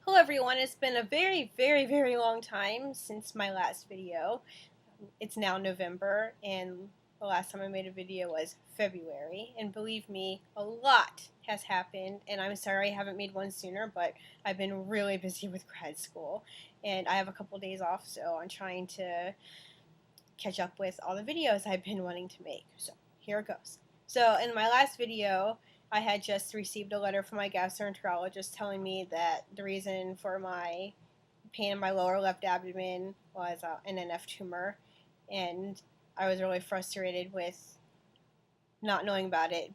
Hello everyone, it's been a very long time since my last video. It's now November and the last time I made a video was February, and believe me, a lot has happened, and I'm sorry I haven't made one sooner, but I've been really busy with grad school and I have a couple days off, so I'm trying to catch up with all the videos I've been wanting to make. So here it goes. So in my last video, I had just received a letter from my gastroenterologist telling me that the reason for my pain in my lower left abdomen was an NF tumor, and I was really frustrated with not knowing about it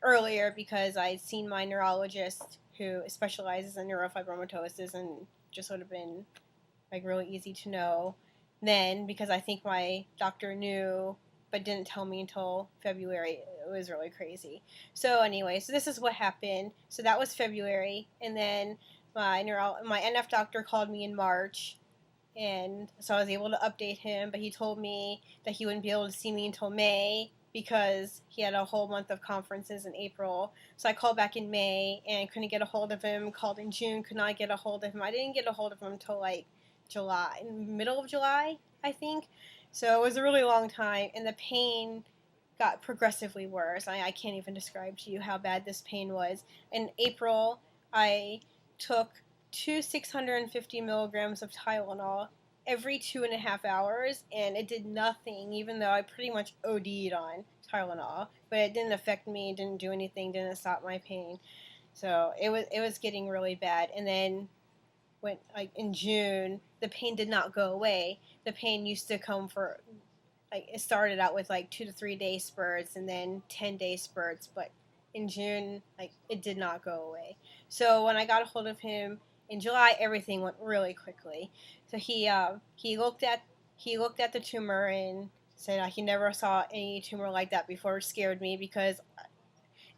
earlier because I'd seen my neurologist who specializes in neurofibromatosis, and just would have been like really easy to know then, because I think my doctor knew but didn't tell me until February. It was really crazy. So anyway, so this is what happened. So that was February, and then my NF doctor called me in March, and so I was able to update him, but he told me that he wouldn't be able to see me until May because he had a whole month of conferences in April. So I called back in May and couldn't get a hold of him. Called in June, could not get a hold of him. I didn't get a hold of him until like July, middle of July, I think. So it was a really long time, and the pain got progressively worse. I can't even describe to you how bad this pain was. In April, I took two 650 milligrams of Tylenol every 2.5 hours, and it did nothing, even though I pretty much OD'd on Tylenol. But it didn't affect me, it didn't do anything, didn't stop my pain. So it was getting really bad. And then when, like, in June, the pain did not go away. The pain used to come for, like, it started out with like 2 to 3 day spurts and then 10 day spurts, but in June, like, it did not go away. So when I got a hold of him in July, everything went really quickly. So he looked at the tumor and said he never saw any tumor like that before. It scared me because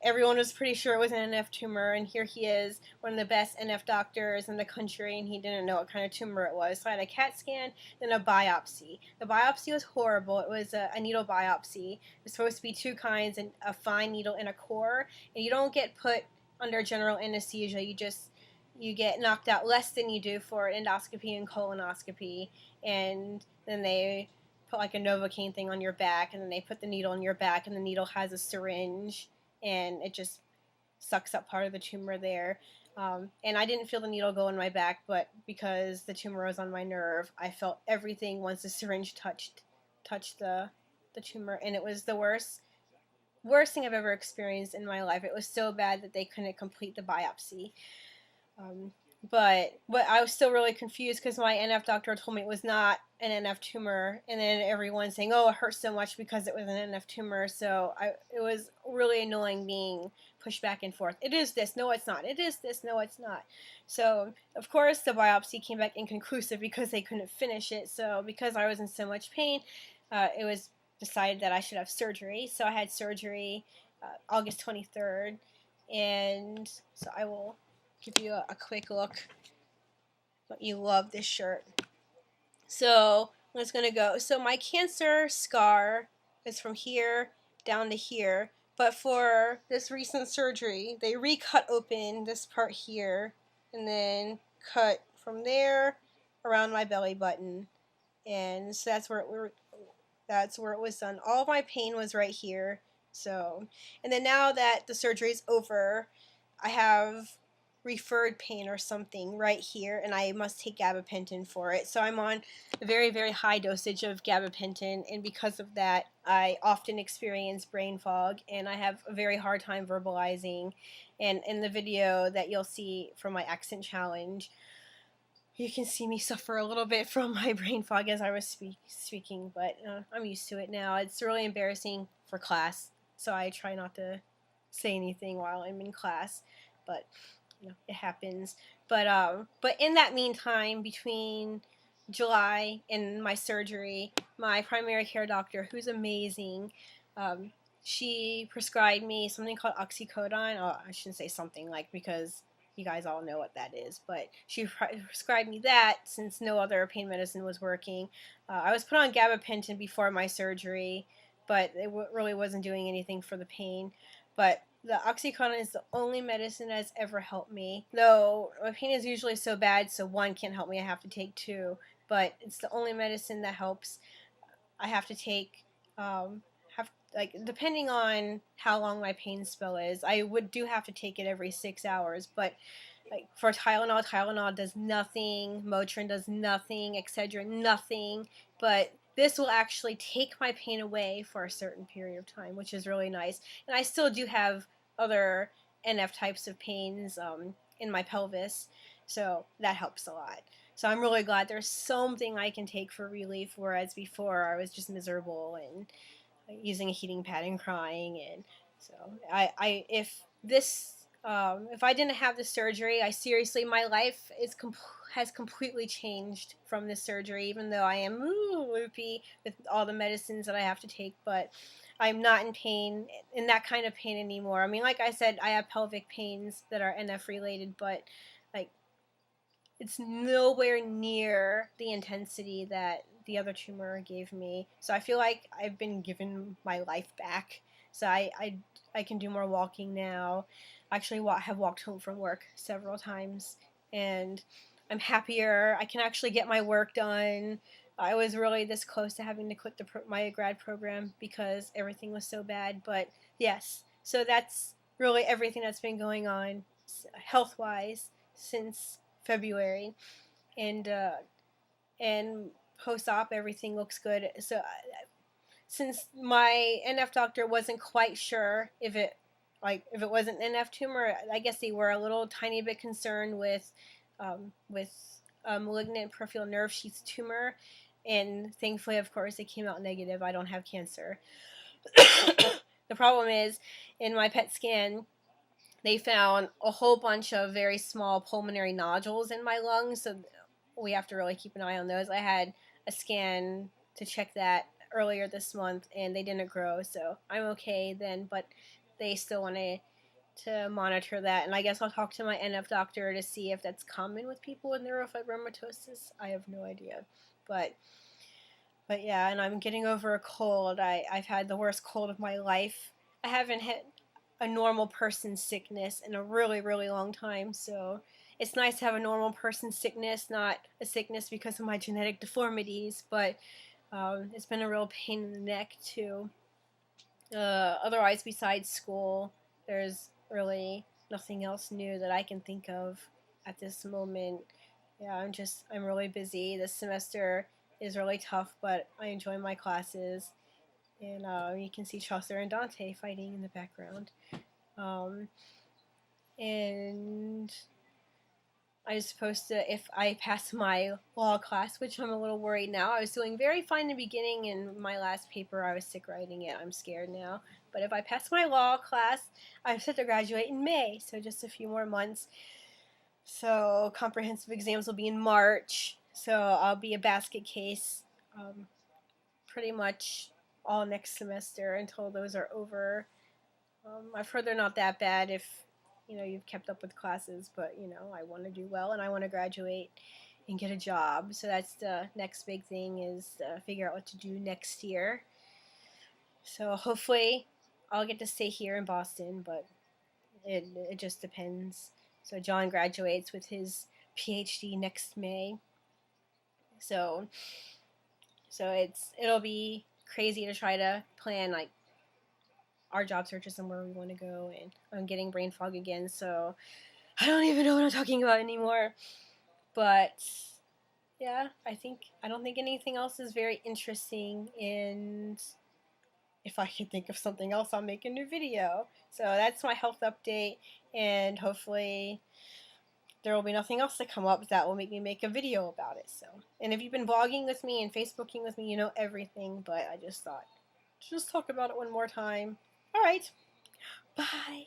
everyone was pretty sure it was an NF tumor, and here he is, one of the best NF doctors in the country, and he didn't know what kind of tumor it was. So I had a CAT scan, then a biopsy. The biopsy was horrible. It was a needle biopsy. It's supposed to be two kinds, and a fine needle and a core, and you don't get put under general anesthesia. You get knocked out less than you do for endoscopy and colonoscopy, and then they put like a Novocaine thing on your back, and then they put the needle in your back, and the needle has a syringe, and it just sucks up part of the tumor there. And I didn't feel the needle go in my back, but because the tumor was on my nerve, I felt everything once the syringe touched the tumor, and it was the worst thing I've ever experienced in my life. It was so bad that they couldn't complete the biopsy. Um, but I was still really confused because my NF doctor told me it was not an NF tumor, and then everyone saying, "Oh, it hurts so much because it was an NF tumor." So it was really annoying being pushed back and forth. It is this, no, it's not. It is this, no, it's not. So of course the biopsy came back inconclusive because they couldn't finish it. So because I was in so much pain, it was decided that I should have surgery. So I had surgery August 23rd, and so I will give you a quick look. Don't you love this shirt? So it's gonna go. So my cancer scar is from here down to here, but for this recent surgery, they recut open this part here and then cut from there around my belly button, and so that's where it was done. All of my pain was right here. So, and then now that the surgery is over, I have referred pain or something right here, and I must take gabapentin for it. So I'm on a very high dosage of gabapentin, and because of that, I often experience brain fog, and I have a very hard time verbalizing. And in the video that you'll see from my accent challenge, you can see me suffer a little bit from my brain fog as I was speaking, but I'm used to it now. It's really embarrassing for class, so I try not to say anything while I'm in class, but it happens. But in that meantime, between July and my surgery, my primary care doctor, who's amazing, she prescribed me something called oxycodone. Oh, I shouldn't say something, like, because you guys all know what that is, but she prescribed me that since no other pain medicine was working. I was put on gabapentin before my surgery, but it really wasn't doing anything for the pain. But The Oxycontin is the only medicine that's ever helped me. Though my pain is usually so bad, so one can't help me. I have to take two. But it's the only medicine that helps. I have to take, have like depending on how long my pain spell is, I do have to take it every 6 hours. But like for Tylenol, Tylenol does nothing. Motrin does nothing. Excedrin nothing. But this will actually take my pain away for a certain period of time, which is really nice. And I still do have other NF types of pains in my pelvis, so that helps a lot. So I'm really glad there's something I can take for relief, whereas before I was just miserable and using a heating pad and crying. And so if I didn't have the surgery, I seriously, my life has completely changed from this surgery, even though I am loopy with all the medicines that I have to take, but I'm not in pain, in that kind of pain anymore. I mean, like I said, I have pelvic pains that are NF related, but like it's nowhere near the intensity that the other tumor gave me. So I feel like I've been given my life back. So I can do more walking now. Actually, have walked home from work several times, and I'm happier. I can actually get my work done. I was really this close to having to quit my grad program because everything was so bad. But yes, so that's really everything that's been going on health-wise since February, and post-op everything looks good. So since my NF doctor wasn't quite sure if it was an NF tumor, I guess they were a little tiny bit concerned with malignant peripheral nerve sheath tumor, and thankfully, of course, it came out negative. I don't have cancer. The problem is, in my PET scan, they found a whole bunch of very small pulmonary nodules in my lungs, so we have to really keep an eye on those. I had a scan to check that earlier this month, and they didn't grow, so I'm okay then, but they still wanted to monitor that, and I guess I'll talk to my NF doctor to see if that's common with people with neurofibromatosis. I have no idea, but yeah, and I'm getting over a cold. I've had the worst cold of my life. I haven't had a normal person's sickness in a really, really long time, so it's nice to have a normal person's sickness, not a sickness because of my genetic deformities, but it's been a real pain in the neck too. Otherwise, besides school, there's really nothing else new that I can think of at this moment. Yeah, I'm really busy. This semester is really tough, but I enjoy my classes. And you can see Chaucer and Dante fighting in the background. And I was supposed to, if I pass my law class, which I'm a little worried now. I was doing very fine in the beginning, and my last paper, I was sick writing it. I'm scared now. But if I pass my law class, I'm set to graduate in May, so just a few more months. So comprehensive exams will be in March, so I'll be a basket case pretty much all next semester until those are over. I've heard they're not that bad if you've kept up with classes, but I want to do well and I want to graduate and get a job. So that's the next big thing, is to figure out what to do next year. So hopefully I'll get to stay here in Boston, but it just depends. So John graduates with his PhD next May. So it'll be crazy to try to plan like our job searches and where we want to go, and I'm getting brain fog again, so I don't even know what I'm talking about anymore. But yeah, I don't think anything else is very interesting, and if I can think of something else, I'll make a new video. So that's my health update, and hopefully there will be nothing else to come up that will make me make a video about it. So, and if you've been vlogging with me and Facebooking with me, you know everything, but I just thought, just talk about it one more time. All right, bye.